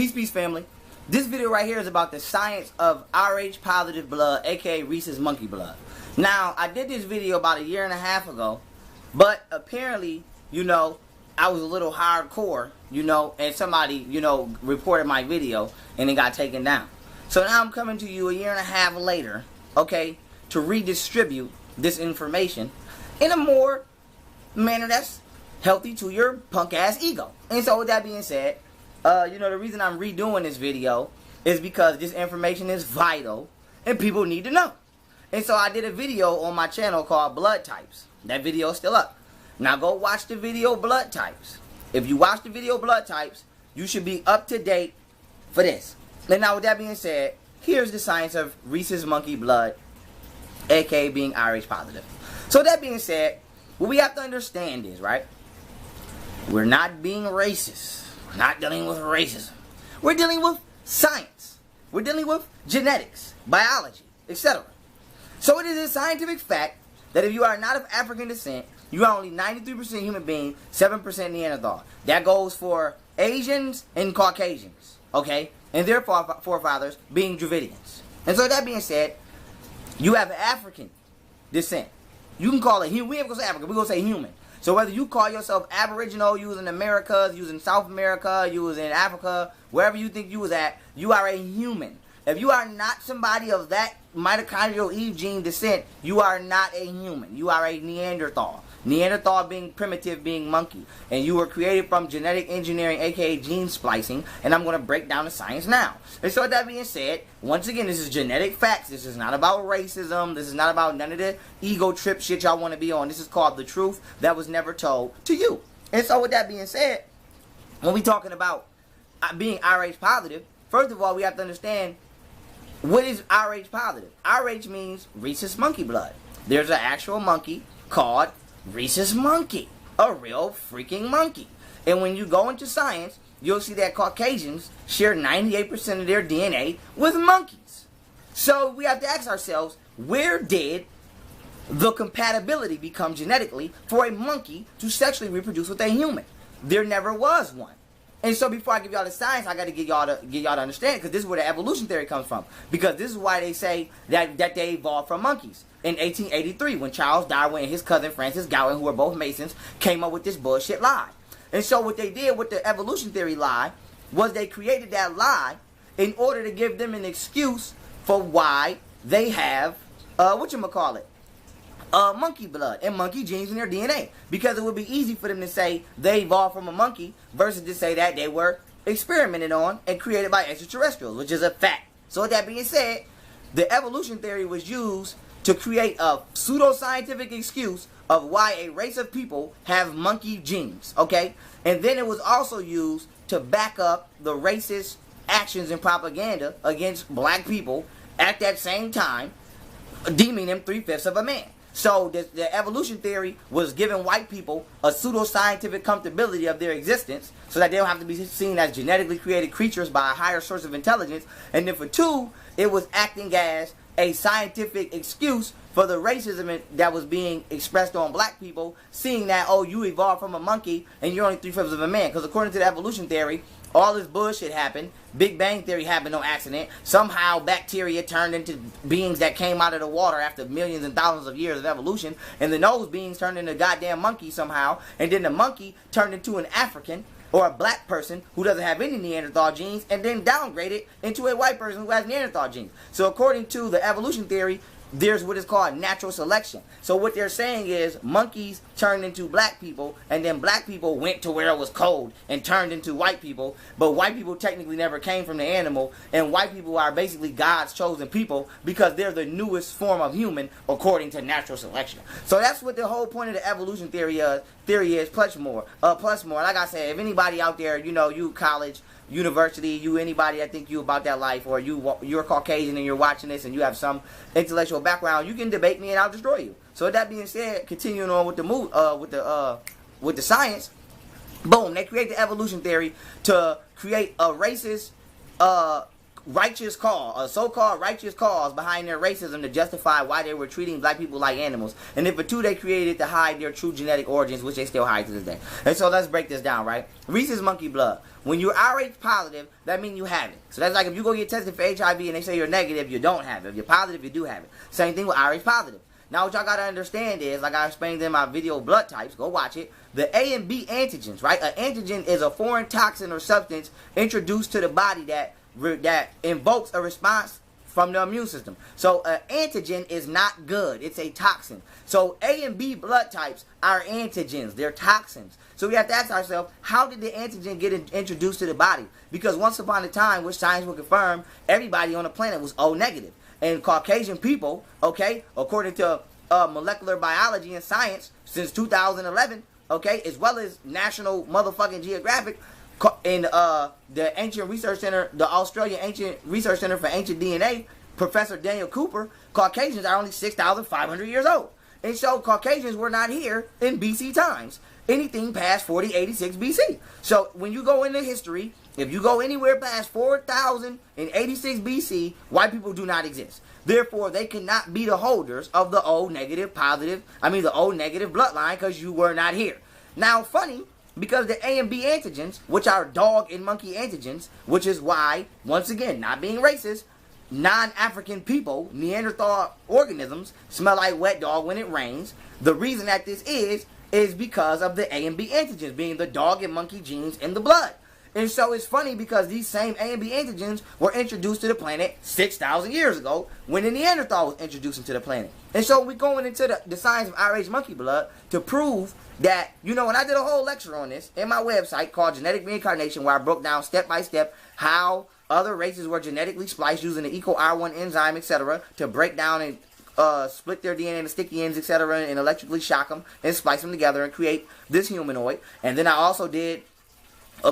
Peace, family. This video right here is about the science of Rh positive blood, aka Rhesus monkey blood. Now, I did this video about 1.5 years ago, but apparently, I was a little hardcore, and somebody, reported my video and it got taken down. So now I'm coming to you 1.5 years later, okay, to redistribute this information in a more manner that's healthy to your punk ass ego. And so with that being said, the reason I'm redoing this video is because this information is vital and people need to know. And so I did a video on my channel called Blood Types. That video is still up. Now go watch the video Blood Types. If you watch the video Blood Types, you should be up to date for this. And now with that being said, here's the science of Rhesus monkey blood, aka being Rh positive. So with that being said, what we have to understand is, right, we're not being racist. We're not dealing with racism. We're dealing with science. We're dealing with genetics, biology, etc. So it is a scientific fact that if you are not of African descent, you are only 93% human being, 7% Neanderthal. That goes for Asians and Caucasians, okay? And their forefathers being Dravidians. And so that being said, you have African descent. You can call it human. We ain't gonna say African. We're gonna say human. So whether you call yourself Aboriginal, you was in America, you was in South America, you was in Africa, wherever you think you was at, you are a human. If you are not somebody of that mitochondrial Eve gene descent, you are not a human. You are a Neanderthal. Neanderthal being primitive, being monkey. And you were created from genetic engineering, aka gene splicing. And I'm going to break down the science now. And so with that being said, once again, this is genetic facts. This is not about racism. This is not about none of the ego trip shit y'all want to be on. This is called the truth that was never told to you. And so with that being said, when we talking about being Rh positive, first of all, we have to understand, what is Rh positive? Rh means Rhesus monkey blood. There's an actual monkey called Rhesus monkey. A real freaking monkey. And when you go into science, you'll see that Caucasians share 98% of their DNA with monkeys. So we have to ask ourselves, where did the compatibility become genetically for a monkey to sexually reproduce with a human? There never was one. And so before I give y'all the science, I got to get y'all to understand it, because this is where the evolution theory comes from. Because this is why they say that they evolved from monkeys. In 1883, when Charles Darwin and his cousin Francis Galton, who were both Masons, came up with this bullshit lie. And so what they did with the evolution theory lie was they created that lie in order to give them an excuse for why they have, monkey blood and monkey genes in their DNA. Because it would be easy for them to say they evolved from a monkey versus to say that they were experimented on and created by extraterrestrials, which is a fact. So with that being said, the evolution theory was used to create a pseudo-scientific excuse of why a race of people have monkey genes, okay? And then it was also used to back up the racist actions and propaganda against black people at that same time, deeming them 3/5 of a man. So the evolution theory was giving white people a pseudo-scientific comfortability of their existence so that they don't have to be seen as genetically created creatures by a higher source of intelligence. And then for two, it was acting as a scientific excuse for the racism that was being expressed on black people, seeing that, oh, you evolved from a monkey and you're only 3/5 of a man. Because according to the evolution theory, all this bullshit happened. Big Bang Theory happened on accident. Somehow bacteria turned into beings that came out of the water after millions and thousands of years of evolution. And then those beings turned into goddamn monkeys somehow. And then the monkey turned into an African or a black person who doesn't have any Neanderthal genes, and then downgraded into a white person who has Neanderthal genes. So according to the evolution theory, there's what is called natural selection. So what they're saying is monkeys turned into black people, and then black people went to where it was cold and turned into white people. But white people technically never came from the animal, and white people are basically God's chosen people because they're the newest form of human according to natural selection. So that's what the whole point of the evolution theory is, plus more. Like I said, if anybody out there, you college, university, anybody that think you about that life, or you're Caucasian and you're watching this and you have some intellectual background, you can debate me and I'll destroy you. So with that being said, continuing on with the science, boom, they create the evolution theory to create a racist righteous cause, a so-called righteous cause behind their racism to justify why they were treating black people like animals. And then for two, they created to hide their true genetic origins, which they still hide to this day. And so let's break this down, right? Rhesus monkey blood. When you're Rh positive, that means you have it. So that's like if you go get tested for HIV and they say you're negative, you don't have it. If you're positive, you do have it. Same thing with Rh positive. Now what y'all gotta understand is, like I explained in my video blood types, go watch it, the A and B antigens, right? An antigen is a foreign toxin or substance introduced to the body that invokes a response from the immune system. So an antigen is not good. It's a toxin. So A and B blood types are antigens. They're toxins. So we have to ask ourselves, how did the antigen get introduced to the body? Because once upon a time, which science will confirm, everybody on the planet was O negative. And Caucasian people, okay, according to molecular biology and science, since 2011, okay, as well as National motherfucking Geographic, in the Ancient Research Center, the Australian Ancient Research Center for Ancient DNA, Professor Daniel Cooper, Caucasians are only 6,500 years old. And so Caucasians were not here in BC times, anything past 4086 BC. So when you go into history, if you go anywhere past 4086 BC, white people do not exist. Therefore, they cannot be the holders of the O negative bloodline, because you were not here. Now, funny, because the A and B antigens, which are dog and monkey antigens, which is why, once again, not being racist, non-African people, Neanderthal organisms, smell like wet dog when it rains. The reason that this is because of the A and B antigens being the dog and monkey genes in the blood. And so it's funny because these same A and B antigens were introduced to the planet 6,000 years ago when the Neanderthal was introduced into the planet. And so we're going into the science of Rh monkey blood to prove that, you know, when I did a whole lecture on this in my website called Genetic Reincarnation, where I broke down step by step how other races were genetically spliced using the EcoR1 enzyme, etc., to break down and split their DNA into sticky ends, etc., and electrically shock them and splice them together and create this humanoid. And then I also did a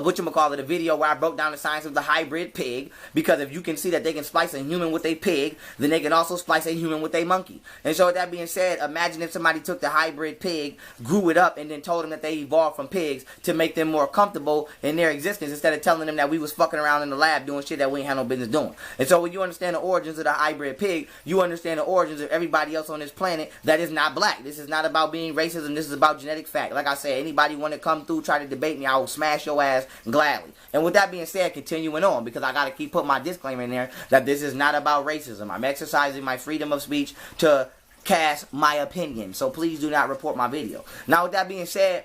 video where I broke down the science of the hybrid pig, because if you can see that they can splice a human with a pig, then they can also splice a human with a monkey. And so with that being said, imagine if somebody took the hybrid pig, grew it up, and then told them that they evolved from pigs to make them more comfortable in their existence, instead of telling them that we was fucking around in the lab doing shit that we ain't had no business doing. And so when you understand the origins of the hybrid pig, you understand the origins of everybody else on this planet that is not black. This is not about being racism. This is about genetic fact. Like I said, anybody want to come through, try to debate me, I will smash your ass gladly. And with that being said, continuing on, because I got to keep putting my disclaimer in there that this is not about racism. I'm exercising my freedom of speech to cast my opinion. So please do not report my video. Now with that being said,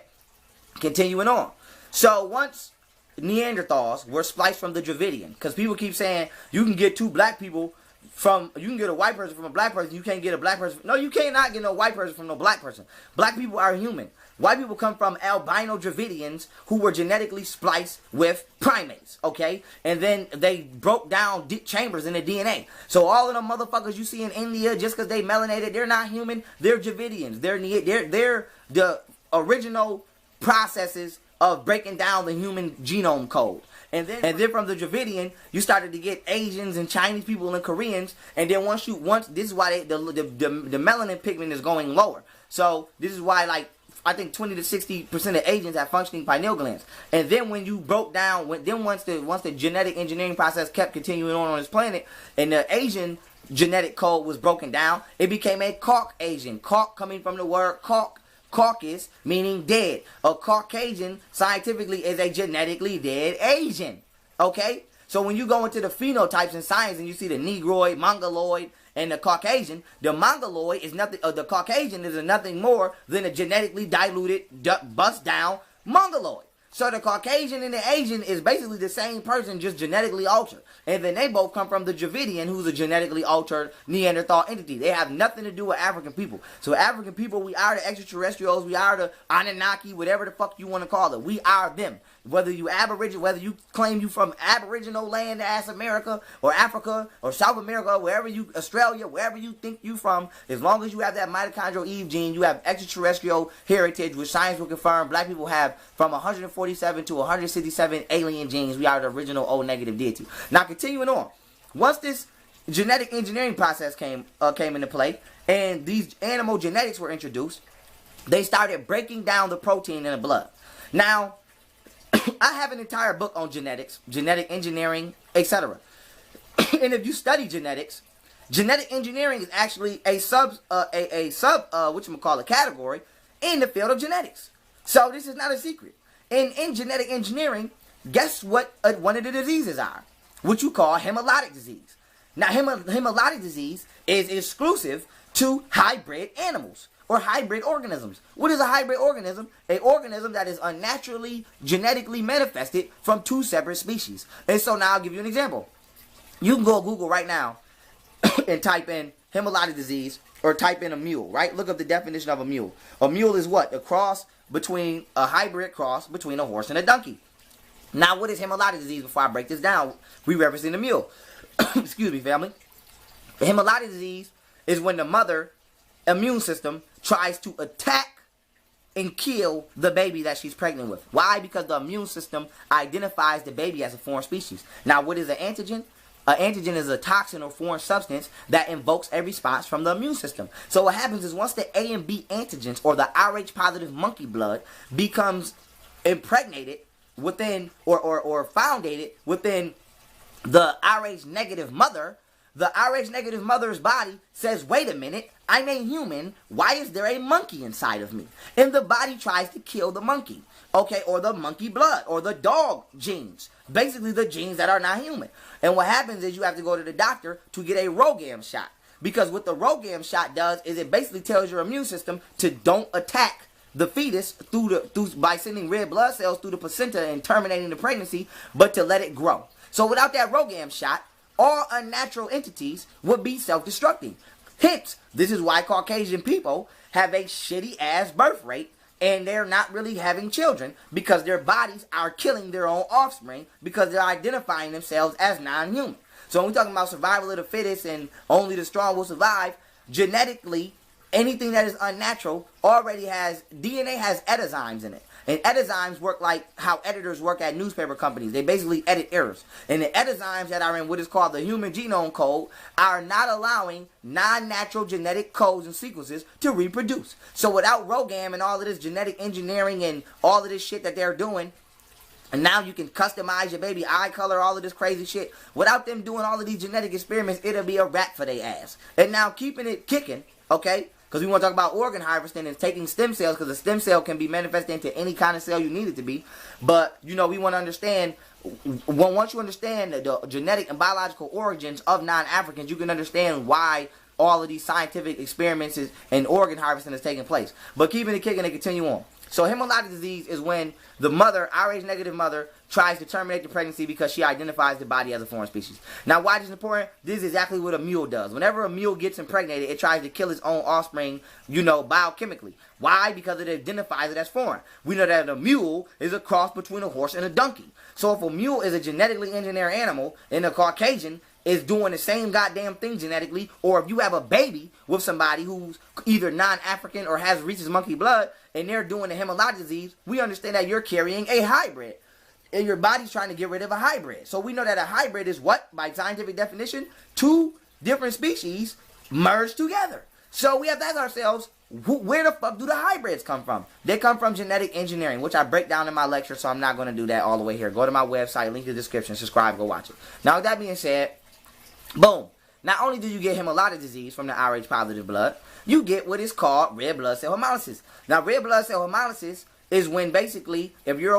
continuing on. So once Neanderthals were spliced from the Dravidian, because people keep saying you can get two black people from, you can get a white person from a black person, you can't get a black person. No, you cannot get no white person from no black person. Black people are human. White people come from albino Dravidians who were genetically spliced with primates, okay? And then they broke down chambers in the DNA. So all of them motherfuckers you see in India, just because they melanated, they're not human. They're Dravidians. They're the original processes of breaking down the human genome code. And then from the Dravidian, you started to get Asians and Chinese people and Koreans. And then once this is why the melanin pigment is going lower. So this is why, like, I think 20 to 60% of Asians have functioning pineal glands. And then when you broke down, once the genetic engineering process kept continuing on this planet, and the Asian genetic code was broken down, it became a Caucasian. Cauc coming from the word caucus, meaning dead. A Caucasian, scientifically, is a genetically dead Asian. Okay? So when you go into the phenotypes in science and you see the Negroid, Mongoloid, and the Caucasian, the Mongoloid is nothing, the Caucasian is nothing more than a genetically diluted, bust down Mongoloid. So the Caucasian and the Asian is basically the same person, just genetically altered. And then they both come from the Dravidian, who's a genetically altered Neanderthal entity. They have nothing to do with African people. So African people, we are the extraterrestrials, we are the Anunnaki, whatever the fuck you want to call it. We are them. Whether you Aboriginal, whether you claim you from Aboriginal land as America or Africa or South America, wherever you, Australia, wherever you think you from, as long as you have that mitochondrial Eve gene, you have extraterrestrial heritage, which science will confirm black people have from 147 to 167 alien genes. We are the original O negative deity. Now continuing on, once this genetic engineering process came into play and these animal genetics were introduced, they started breaking down the protein in the blood. Now, I have an entire book on genetics, genetic engineering, etc. And if you study genetics, genetic engineering is actually a category in the field of genetics. So this is not a secret. And in genetic engineering, guess what one of the diseases are? What you call hemolytic disease. Now, hemolytic disease is exclusive to hybrid animals or hybrid organisms. What is a hybrid organism? An organism that is unnaturally genetically manifested from two separate species. And so now I'll give you an example. You can go to Google right now and type in hemolytic disease or type in a mule, right? Look up the definition of a mule. A mule is what? A hybrid cross between a horse and a donkey. Now, what is hemolytic disease? Before I break this down, we referencing the mule. Excuse me, family. The hemolytic disease is when the mother immune system tries to attack and kill the baby that she's pregnant with. Why? Because the immune system identifies the baby as a foreign species. Now, what is an antigen? An antigen is a toxin or foreign substance that invokes a response from the immune system. So what happens is once the A and B antigens or the Rh positive monkey blood becomes impregnated within or foundated within the Rh negative mother, the Rh negative mother's body says, wait a minute, I'm a human, why is there a monkey inside of me? And the body tries to kill the monkey, okay, or the monkey blood, or the dog genes, basically the genes that are not human. And what happens is you have to go to the doctor to get a Rokit shot, because what the Rokit shot does is it basically tells your immune system to don't attack the fetus by sending red blood cells through the placenta and terminating the pregnancy, but to let it grow. So without that Rokit shot, all unnatural entities would be self-destructing. Hence, this is why Caucasian people have a shitty ass birth rate and they're not really having children, because their bodies are killing their own offspring because they're identifying themselves as non-human. So when we're talking about survival of the fittest and only the strong will survive, genetically, anything that is unnatural already has, DNA has enzymes in it. And enzymes work like how editors work at newspaper companies. They basically edit errors. And the enzymes that are in what is called the human genome code are not allowing non-natural genetic codes and sequences to reproduce. So without Rokit and all of this genetic engineering and all of this shit that they're doing, and now you can customize your baby eye color, all of this crazy shit. Without them doing all of these genetic experiments, it'll be a wrap for their ass. And now keeping it kicking, okay? Because we want to talk about organ harvesting and taking stem cells, because a stem cell can be manifested into any kind of cell you need it to be. But, you know, we want to understand, once you understand the genetic and biological origins of non-Africans, you can understand why all of these scientific experiments and organ harvesting is taking place. But keeping it kicking and continue on. So hemolytic disease is when the mother, Rh negative mother, tries to terminate the pregnancy because she identifies the body as a foreign species. Now, why this is important? This is exactly what a mule does. Whenever a mule gets impregnated, it tries to kill its own offspring, you know, biochemically. Why? Because it identifies it as foreign. We know that a mule is a cross between a horse and a donkey. So if a mule is a genetically engineered animal, and a Caucasian is doing the same goddamn thing genetically, or if you have a baby with somebody who's either non-African or has rhesus monkey blood, and they're doing the hemolytic disease, we understand that you're carrying a hybrid. And your body's trying to get rid of a hybrid. So we know that a hybrid is what? By scientific definition, two different species merged together. So we have to ask ourselves, where the fuck do the hybrids come from? They come from genetic engineering, which I break down in my lecture, so I'm not going to do that all the way here. Go to my website, link in the description, subscribe, go watch it. Now, with that being said, boom. Not only do you get hemolytic disease from the Rh positive blood, you get what is called red blood cell hemolysis. Now, red blood cell hemolysis is when basically, if you're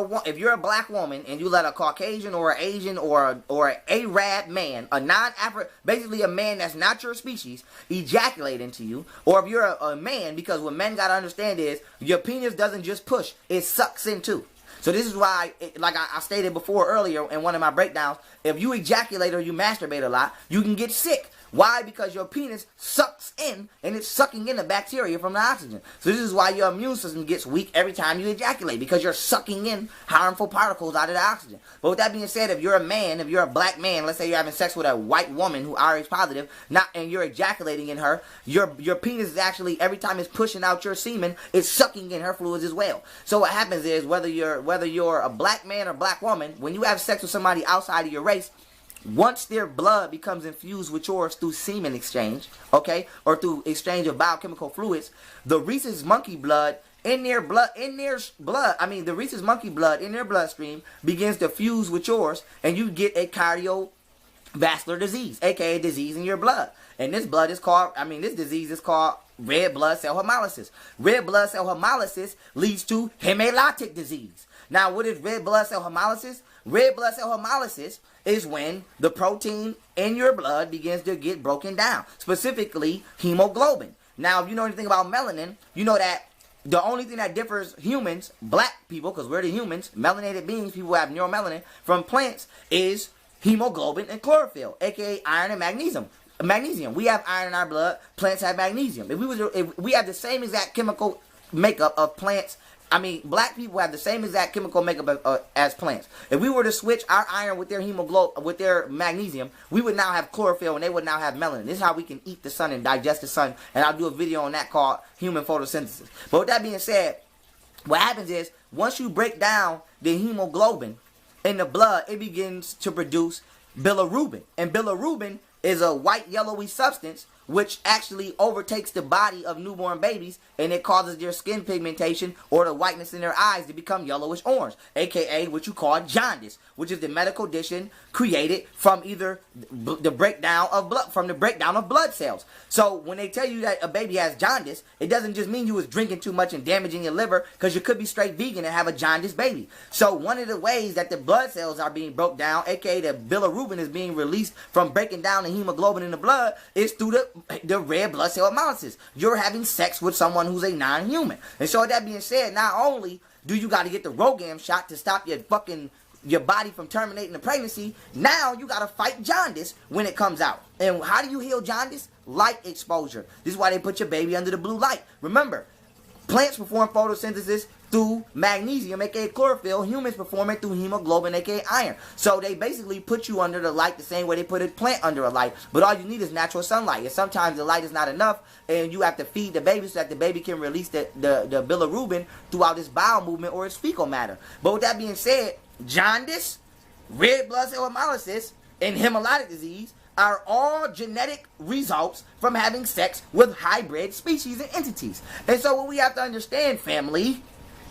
a black woman and you let a Caucasian or an Asian or an Arab man, a non-African, basically a man that's not your species, ejaculate into you, or if you're a man, because what men gotta understand is your penis doesn't just push, it sucks in too. So this is why, like I stated before earlier in one of my breakdowns, if you ejaculate or you masturbate a lot, you can get sick. Why? Because your penis sucks in, and it's sucking in the bacteria from the oxygen. So this is why your immune system gets weak every time you ejaculate, because you're sucking in harmful particles out of the oxygen. But with that being said, if you're a man, if you're a black man, let's say you're having sex with a white woman who Rh positive, and you're ejaculating in her, your penis is actually, every time it's pushing out your semen, it's sucking in her fluids as well. So what happens is, whether you're a black man or black woman, when you have sex with somebody outside of your race, once their blood becomes infused with yours through semen exchange, okay, or through exchange of biochemical fluids, the rhesus monkey blood in their bloodstream begins to fuse with yours, and you get a vascular disease, aka disease in your blood. And this blood is called, this disease is called red blood cell hemolysis. Red blood cell hemolysis leads to hemolytic disease. Now, what is red blood cell hemolysis? Red blood cell hemolysis is when the protein in your blood begins to get broken down, specifically hemoglobin. Now, if you know anything about melanin, you know that the only thing that differs humans, black people, because we're the humans, melanated beings, people who have neuromelanin, from plants is hemoglobin and chlorophyll, aka iron and magnesium. We have iron in our blood. Plants have magnesium. If we have the same exact chemical makeup of plants, black people have the same exact chemical makeup as plants. If we were to switch our iron with their hemoglobin, with their magnesium, we would now have chlorophyll and they would now have melanin. This is how we can eat the sun and digest the sun. And I'll do a video on that called human photosynthesis. But with that being said, what happens is once you break down the hemoglobin in the blood, it begins to produce bilirubin. And bilirubin is a white yellowy substance which actually overtakes the body of newborn babies, and it causes their skin pigmentation or the whiteness in their eyes to become yellowish orange, aka what you call jaundice, which is the medical condition created from either the breakdown of blood cells. So when they tell you that a baby has jaundice, it doesn't just mean you was drinking too much and damaging your liver, because you could be straight vegan and have a jaundice baby. So one of the ways that the blood cells are being broke down, aka the bilirubin is being released from breaking down the hemoglobin in the blood, is through the red blood cell hemolysis. You're having sex with someone who's a non-human. And so with that being said, not only do you got to get the Rokit shot to stop your body from terminating the pregnancy, now you got to fight jaundice when it comes out. And how do you heal jaundice? Light exposure. This is why they put your baby under the blue light. Remember, plants perform photosynthesis through magnesium, aka chlorophyll. Humans perform it through hemoglobin, aka iron. So they basically put you under the light the same way they put a plant under a light. But all you need is natural sunlight. And sometimes the light is not enough, and you have to feed the baby so that the baby can release the bilirubin throughout its bowel movement or its fecal matter. But with that being said, jaundice, red blood cell hemolysis, and hemolytic disease are all genetic results from having sex with hybrid species and entities. And so what we have to understand, family,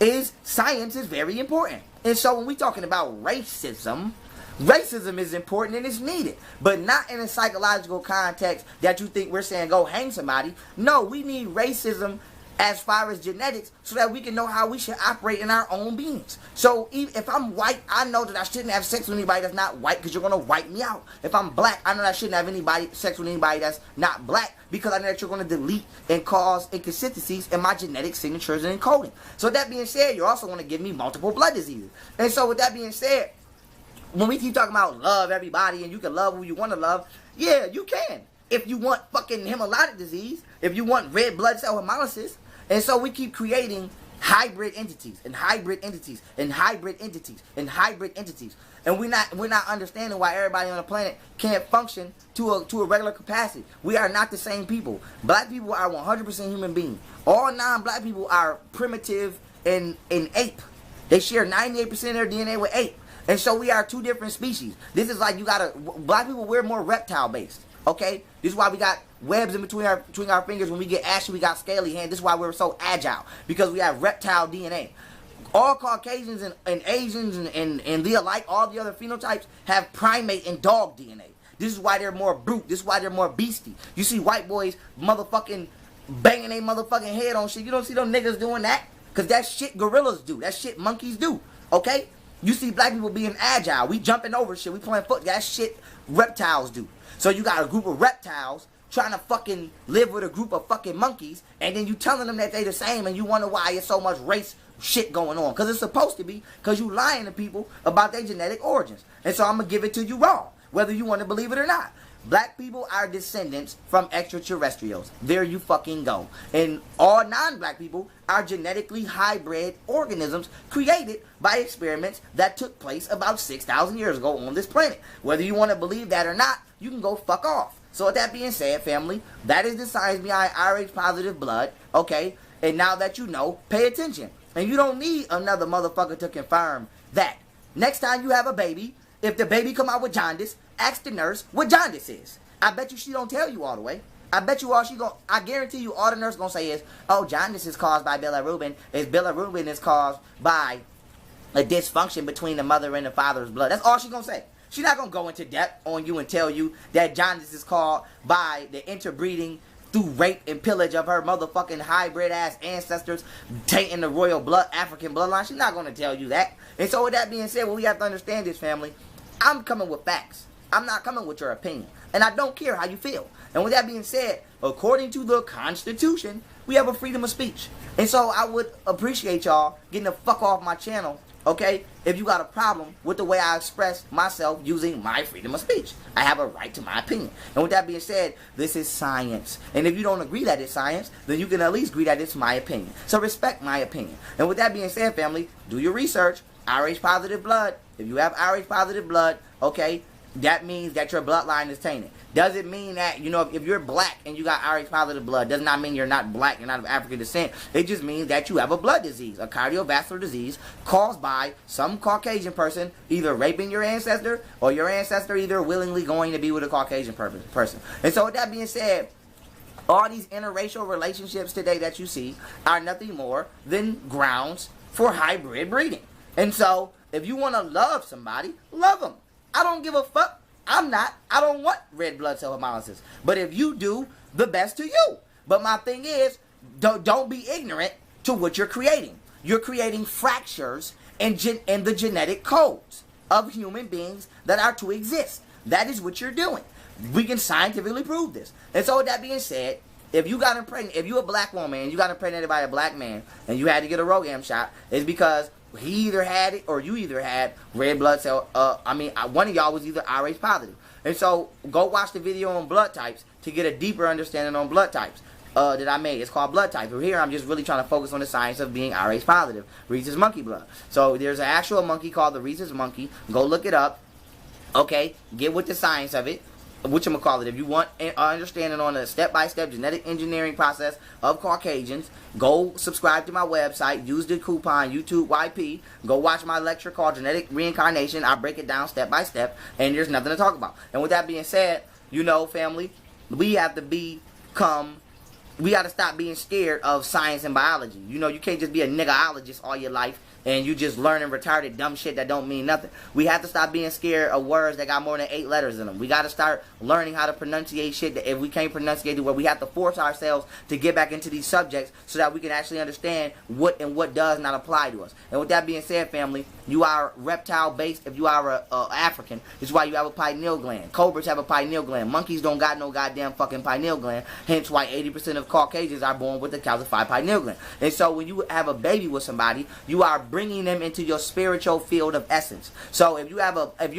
is science is very important. And so when we're talking about racism is important and it's needed, but not in a psychological context that you think we're saying go hang somebody. No, we need racism as far as genetics so that we can know how we should operate in our own beings. So if I'm white, I know that I shouldn't have sex with anybody that's not white, because you're going to wipe me out. If I'm black, I know that I shouldn't have sex with anybody that's not black, because I know that you're going to delete and cause inconsistencies in my genetic signatures and encoding. So that being said, you're also going to give me multiple blood diseases. And so with that being said, when we keep talking about love everybody and you can love who you want to love, yeah, you can. If you want fucking hemolytic disease, if you want red blood cell hemolysis. And so we keep creating hybrid entities and hybrid entities and hybrid entities and hybrid entities. And we're not understanding why everybody on the planet can't function to a regular capacity. We are not the same people. Black people are 100% human beings. All non-black people are primitive and ape. They share 98% of their DNA with ape. And so we are two different species. This is like black people, we're more reptile based. Okay? This is why we got webs in between our fingers. When we get ashy, we got scaly hands. This is why we're so agile, because we have reptile DNA. All Caucasians and Asians and the alike, all the other phenotypes, have primate and dog DNA. This is why they're more brute. This is why they're more beastie. You see white boys motherfucking banging their motherfucking head on shit. You don't see them niggas doing that, because that shit gorillas do. That shit monkeys do. Okay? You see black people being agile. We jumping over shit. We playing foot. That shit reptiles do. So you got a group of reptiles trying to fucking live with a group of fucking monkeys, and then you telling them that they the same, and you wonder why there's so much race shit going on. Because it's supposed to be, because you lying to people about their genetic origins. And so I'm going to give it to you raw, whether you want to believe it or not. Black people are descendants from extraterrestrials. There you fucking go. And all non-black people are genetically hybrid organisms created by experiments that took place about 6,000 years ago on this planet. Whether you want to believe that or not, you can go fuck off. So with that being said, family, that is the science behind Rh positive blood, okay? And now that you know, pay attention. And you don't need another motherfucker to confirm that. Next time you have a baby, if the baby come out with jaundice, ask the nurse what jaundice is. I bet you she don't tell you all the way. I bet you I guarantee you all the nurse gonna say is, oh, jaundice is caused by bilirubin. Bilirubin is caused by a dysfunction between the mother and the father's blood. That's all she gonna say. She's not going to go into depth on you and tell you that jaundice is caused by the interbreeding through rape and pillage of her motherfucking hybrid ass ancestors tainting the royal blood, African bloodline. She's not going to tell you that. And so with that being said, what we have to understand is, family, I'm coming with facts. I'm not coming with your opinion. And I don't care how you feel. And with that being said, according to the Constitution, we have a freedom of speech. And so I would appreciate y'all getting the fuck off my channel, okay, if you got a problem with the way I express myself using my freedom of speech. I have a right to my opinion. And with that being said, this is science. And if you don't agree that it's science, then you can at least agree that it's my opinion. So respect my opinion. And with that being said, family, do your research. RH positive blood. If you have RH positive blood, okay, that means that your bloodline is tainted. Does it mean that, you know, if you're black and you got RH positive blood, does not mean you're not black, you're not of African descent. It just means that you have a blood disease, a cardiovascular disease caused by some Caucasian person either raping your ancestor or your ancestor either willingly going to be with a Caucasian person. And so with that being said, all these interracial relationships today that you see are nothing more than grounds for hybrid breeding. And so if you want to love somebody, love them. I don't give a fuck. I don't want red blood cell hemolysis. But if you do, the best to you. But my thing is, don't be ignorant to what you're creating. You're creating fractures in the genetic codes of human beings that are to exist. That is what you're doing. We can scientifically prove this. And so with that being said, if you got impregnated, if you're a black woman and you got impregnated by a black man and you had to get a Webcam shot, it's because he either had it or you either had red blood cell. One of y'all was either RH positive. And so go watch the video on blood types to get a deeper understanding on blood types that I made. It's called blood types. But here I'm just really trying to focus on the science of being RH positive, rhesus monkey blood. So there's an actual monkey called the rhesus monkey. Go look it up. Okay, get with the science of it. Whatchamacallit, if you want understanding on a step-by-step genetic engineering process of Caucasians, go subscribe to my website, use the coupon YouTubeYP, go watch my lecture called Genetic Reincarnation. I break it down step by step, and there's nothing to talk about. And with that being said, you know, family, we have to stop being scared of science and biology. You know, you can't just be a niggaologist all your life and you just learning retarded dumb shit that don't mean nothing. We have to stop being scared of words that got more than 8 letters in them. We got to start learning how to pronunciate shit that if we can't pronunciate it, where we have to force ourselves to get back into these subjects so that we can actually understand what and what does not apply to us. And with that being said, family, you are reptile based if you are African. It's why you have a pineal gland. Cobras have a pineal gland. Monkeys don't got no goddamn fucking pineal gland. Hence why 80% of Caucasians are born with a calcified pineal gland. And so when you have a baby with somebody, you are bringing them into your spiritual field of essence. So if you're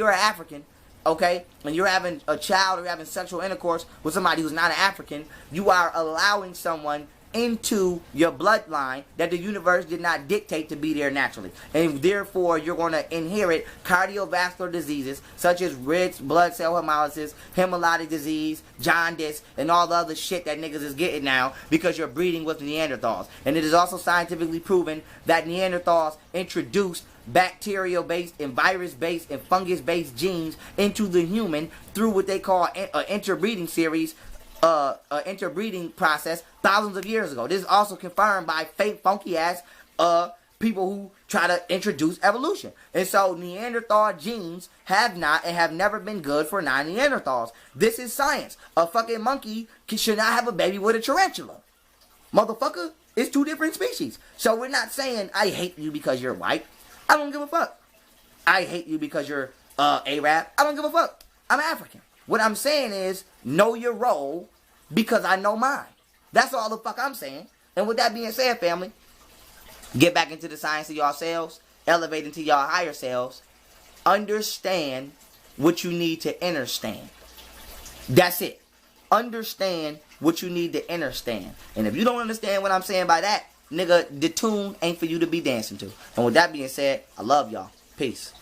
an African, okay, and you're having a child or you're having sexual intercourse with somebody who's not an African, you are allowing someone into your bloodline that the universe did not dictate to be there naturally. And therefore, you're going to inherit cardiovascular diseases such as red blood cell hemolysis, hemolytic disease, jaundice, and all the other shit that niggas is getting now because you're breeding with Neanderthals. And it is also scientifically proven that Neanderthals introduced bacterial-based and virus-based and fungus-based genes into the human through what they call an interbreeding series, interbreeding process thousands of years ago. This is also confirmed by fake funky ass people who try to introduce evolution. And so Neanderthal genes have not and have never been good for non-Neanderthals. This is science. A fucking monkey should not have a baby with a tarantula. Motherfucker, it's 2 different species. So we're not saying I hate you because you're white. I don't give a fuck. I hate you because you're Arab. I don't give a fuck. I'm African. What I'm saying is know your role because I know mine. That's all the fuck I'm saying. And with that being said, family, get back into the science of yourselves, elevate into y'all higher selves, understand what you need to understand. That's it. Understand what you need to understand. And if you don't understand what I'm saying by that, nigga, the tune ain't for you to be dancing to. And with that being said, I love y'all. Peace.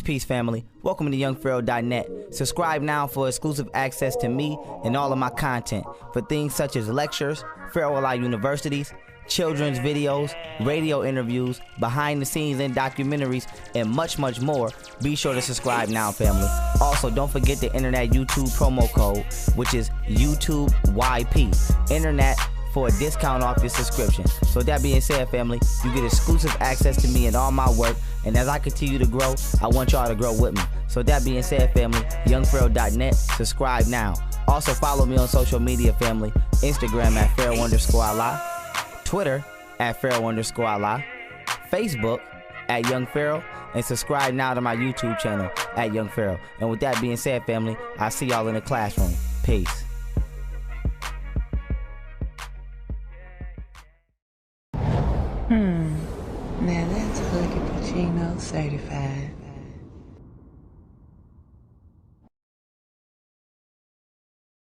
Peace, family. Welcome to YoungPharaoh.net. Subscribe now for exclusive access to me and all of my content for things such as lectures, Pharaoh Universities, children's videos, radio interviews, behind the scenes and documentaries, and much, much more. Be sure to subscribe now, family. Also, don't forget the Internet YouTube promo code, which is YouTubeYP. Internet for a discount off your subscription. So with that being said, family, you get exclusive access to me and all my work. And as I continue to grow, I want y'all to grow with me. So with that being said, family, youngpharaoh.net, subscribe now. Also follow me on social media, family. Instagram at Pharaoh_Allah, Twitter at Pharaoh_Allah, Facebook at Young Pharaoh, and subscribe now to my YouTube channel at Young Pharaoh. And with that being said, family, I'll see y'all in the classroom. Peace. Now that's Huggie Pacino certified.